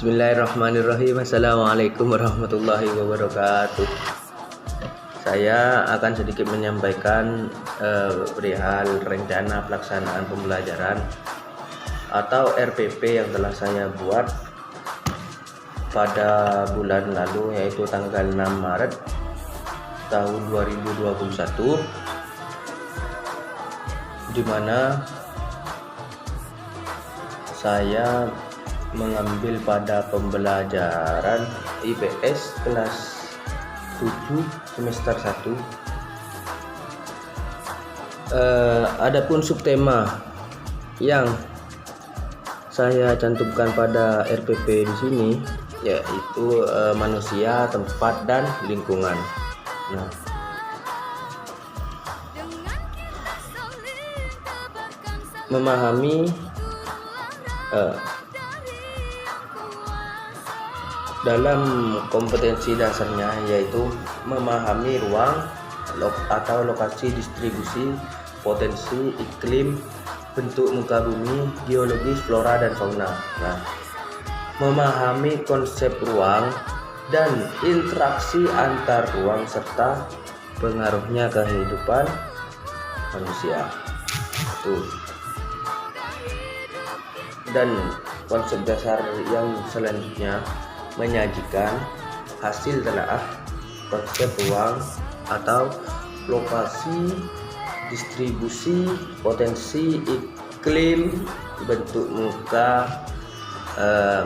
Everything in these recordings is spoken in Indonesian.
Bismillahirrahmanirrahim. Assalamualaikum warahmatullahi wabarakatuh. Saya akan sedikit menyampaikan perihal rencana pelaksanaan pembelajaran atau RPP yang telah saya buat pada bulan lalu, yaitu tanggal 6 Maret tahun 2021, di mana saya mengambil pada pembelajaran IPS kelas 7 semester 1. Adapun subtema yang saya cantumkan pada RPP di sini yaitu manusia, tempat, dan lingkungan. Nah, memahami dalam kompetensi dasarnya yaitu memahami ruang atau lokasi distribusi, potensi, iklim, bentuk muka bumi, geologis, flora, dan fauna. Nah, memahami konsep ruang dan interaksi antar ruang serta pengaruhnya ke kehidupan manusia. Dan konsep dasar yang selanjutnya menyajikan hasil telaah konsep ruang atau lokasi distribusi, potensi, iklim, bentuk muka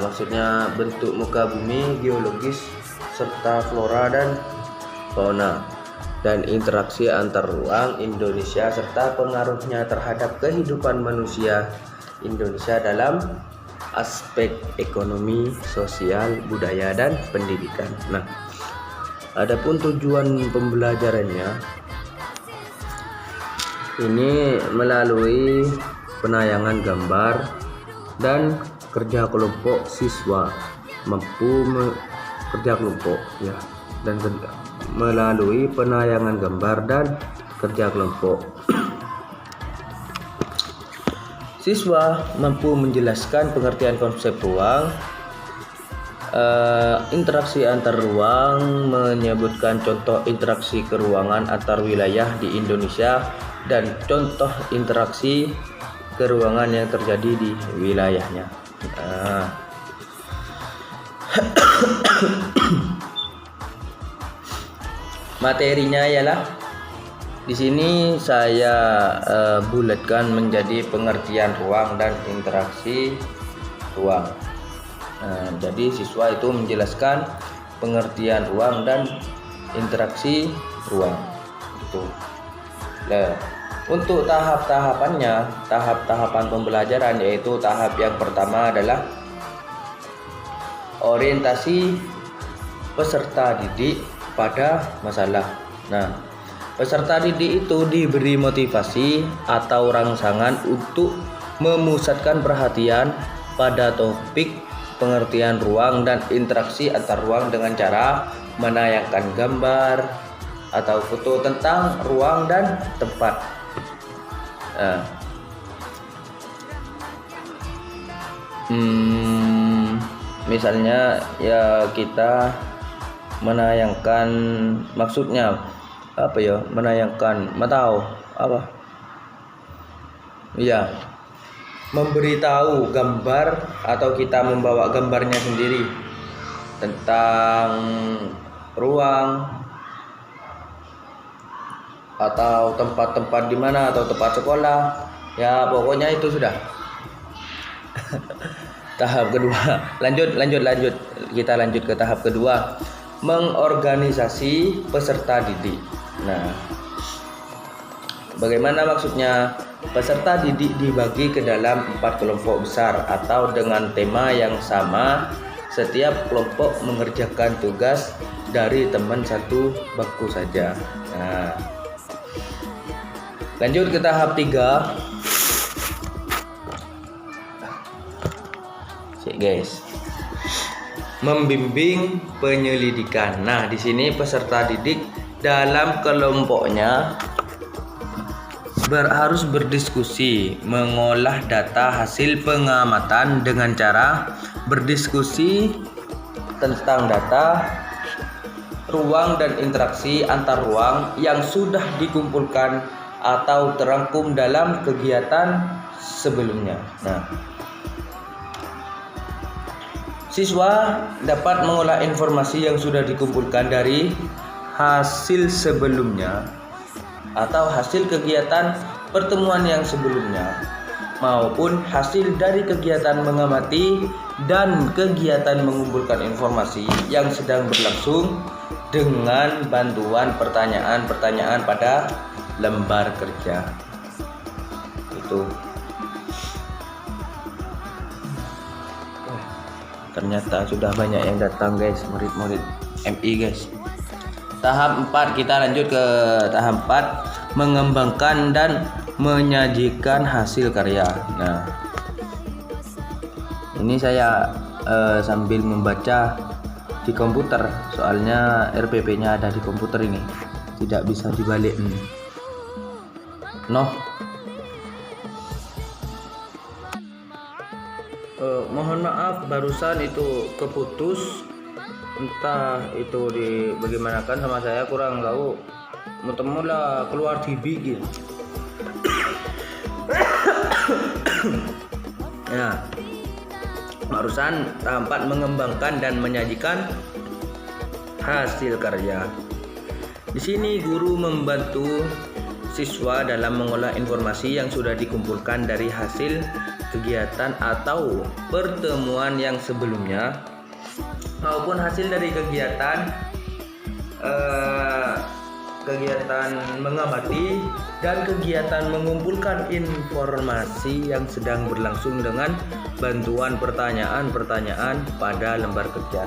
maksudnya bentuk muka bumi, geologis, serta flora dan fauna, dan interaksi antar ruang Indonesia serta pengaruhnya terhadap kehidupan manusia Indonesia dalam aspek ekonomi, sosial, budaya, dan pendidikan. Nah, adapun tujuan pembelajarannya ini melalui penayangan gambar dan kerja kelompok siswa kerja kelompok ya, dan melalui penayangan gambar dan kerja kelompok. Siswa mampu menjelaskan pengertian konsep ruang, interaksi antar ruang, menyebutkan contoh interaksi keruangan antar wilayah di Indonesia dan contoh interaksi keruangan yang terjadi di wilayahnya. Materinya ialah di sini saya bulatkan menjadi pengertian ruang dan interaksi ruang. Jadi siswa itu menjelaskan pengertian ruang dan interaksi ruang. Gitu. Nah, untuk tahapan pembelajaran, yaitu tahap yang pertama adalah orientasi peserta didik pada masalah. Nah, peserta didik itu diberi motivasi atau rangsangan untuk memusatkan perhatian pada topik pengertian ruang dan interaksi antar ruang dengan cara menayangkan gambar atau foto tentang ruang dan tempat. Misalnya ya kita menayangkan, maksudnya apa ya, menayangkan atau apa ya, memberitahu gambar atau kita membawa gambarnya sendiri tentang ruang atau tempat-tempat di mana, atau tempat sekolah ya, pokoknya itu sudah. Tahap kedua, lanjut kita lanjut ke tahap kedua, mengorganisasi peserta didik. Nah, bagaimana maksudnya? Peserta didik dibagi ke dalam 4 kelompok besar atau dengan tema yang sama. Setiap kelompok mengerjakan tugas dari teman satu bangku saja. Nah, lanjut ke tahap 3. Guys, membimbing penyelidikan. Nah, di sini peserta didik dalam kelompoknya harus berdiskusi, mengolah data hasil pengamatan dengan cara berdiskusi tentang data, ruang dan interaksi antar ruang yang sudah dikumpulkan atau terangkum dalam kegiatan sebelumnya. Nah, siswa dapat mengolah informasi yang sudah dikumpulkan dari hasil sebelumnya atau hasil kegiatan pertemuan yang sebelumnya maupun hasil dari kegiatan mengamati dan kegiatan mengumpulkan informasi yang sedang berlangsung dengan bantuan pertanyaan-pertanyaan pada lembar kerja. Itu. Ternyata sudah banyak yang datang guys, murid-murid MI guys. Tahap 4, kita lanjut ke tahap 4, mengembangkan dan menyajikan hasil karya. Nah, ini saya sambil membaca di komputer, soalnya RPP-nya ada di komputer ini, tidak bisa dibalik. Mohon maaf barusan itu keputus, entah itu bagaimanakan sama saya, kurang tahu, mula keluar TB gitu. Ya, barusan tahap 4, mengembangkan dan menyajikan hasil karya. Di sini guru membantu siswa dalam mengolah informasi yang sudah dikumpulkan dari hasil kegiatan atau pertemuan yang sebelumnya maupun hasil dari kegiatan mengamati dan kegiatan mengumpulkan informasi yang sedang berlangsung dengan bantuan pertanyaan-pertanyaan pada lembar kerja.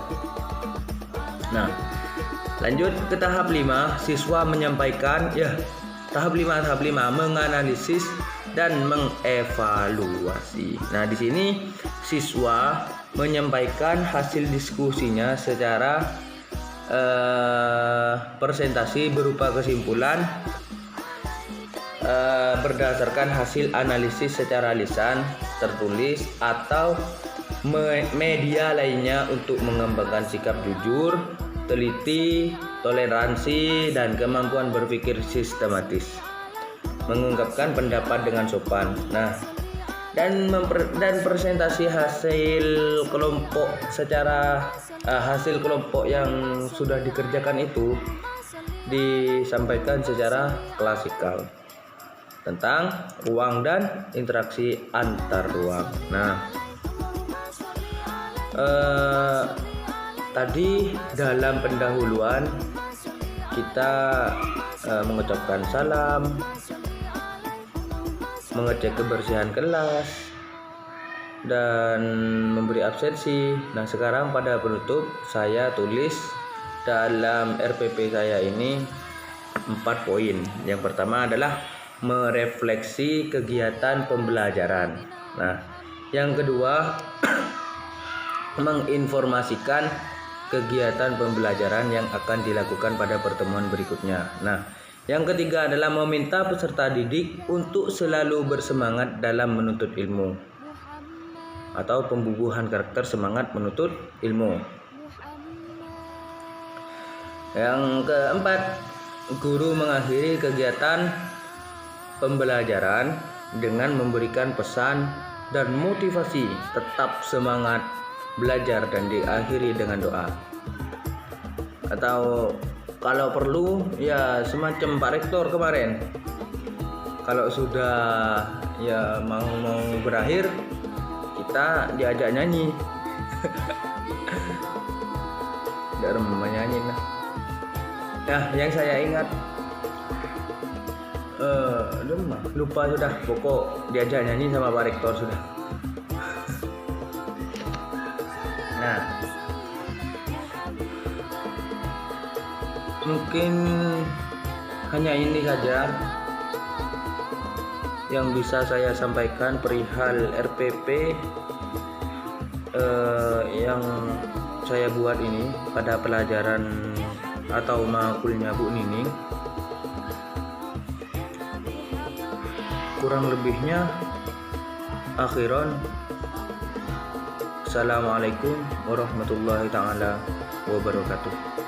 Nah, lanjut ke tahap 5, siswa menyampaikan tahap 5 menganalisis dan mengevaluasi. Nah, di sini siswa menyampaikan hasil diskusinya secara presentasi berupa kesimpulan berdasarkan hasil analisis secara lisan, tertulis, atau media lainnya untuk mengembangkan sikap jujur, teliti, toleransi, dan kemampuan berpikir sistematis, mengungkapkan pendapat dengan sopan. Nah, dan presentasi hasil kelompok secara hasil kelompok yang sudah dikerjakan itu disampaikan secara klasikal tentang ruang dan interaksi antar ruang. Nah, tadi dalam pendahuluan kita mengucapkan salam, mengecek kebersihan kelas, dan memberi absensi. Nah, sekarang pada penutup saya tulis dalam RPP saya ini 4 poin. Yang pertama adalah merefleksi kegiatan pembelajaran. Nah, yang kedua menginformasikan kegiatan pembelajaran yang akan dilakukan pada pertemuan berikutnya. Nah, yang ketiga adalah meminta peserta didik untuk selalu bersemangat dalam menuntut ilmu atau pembubuhan karakter semangat menuntut ilmu. Yang keempat, guru mengakhiri kegiatan pembelajaran dengan memberikan pesan dan motivasi tetap semangat belajar dan diakhiri dengan doa. Atau kalau perlu ya semacam Pak Rektor kemarin, kalau sudah ya mau berakhir kita diajak nyanyi. Tidak menyanyi lah. Nah, yang saya ingat lupa sudah, pokok diajak nyanyi sama Pak Rektor sudah. Nah, mungkin hanya ini saja yang bisa saya sampaikan perihal RPP yang saya buat ini pada pelajaran atau makulnya Bu Nining. Kurang lebihnya akhiran Assalamualaikum warahmatullahi taala wabarakatuh.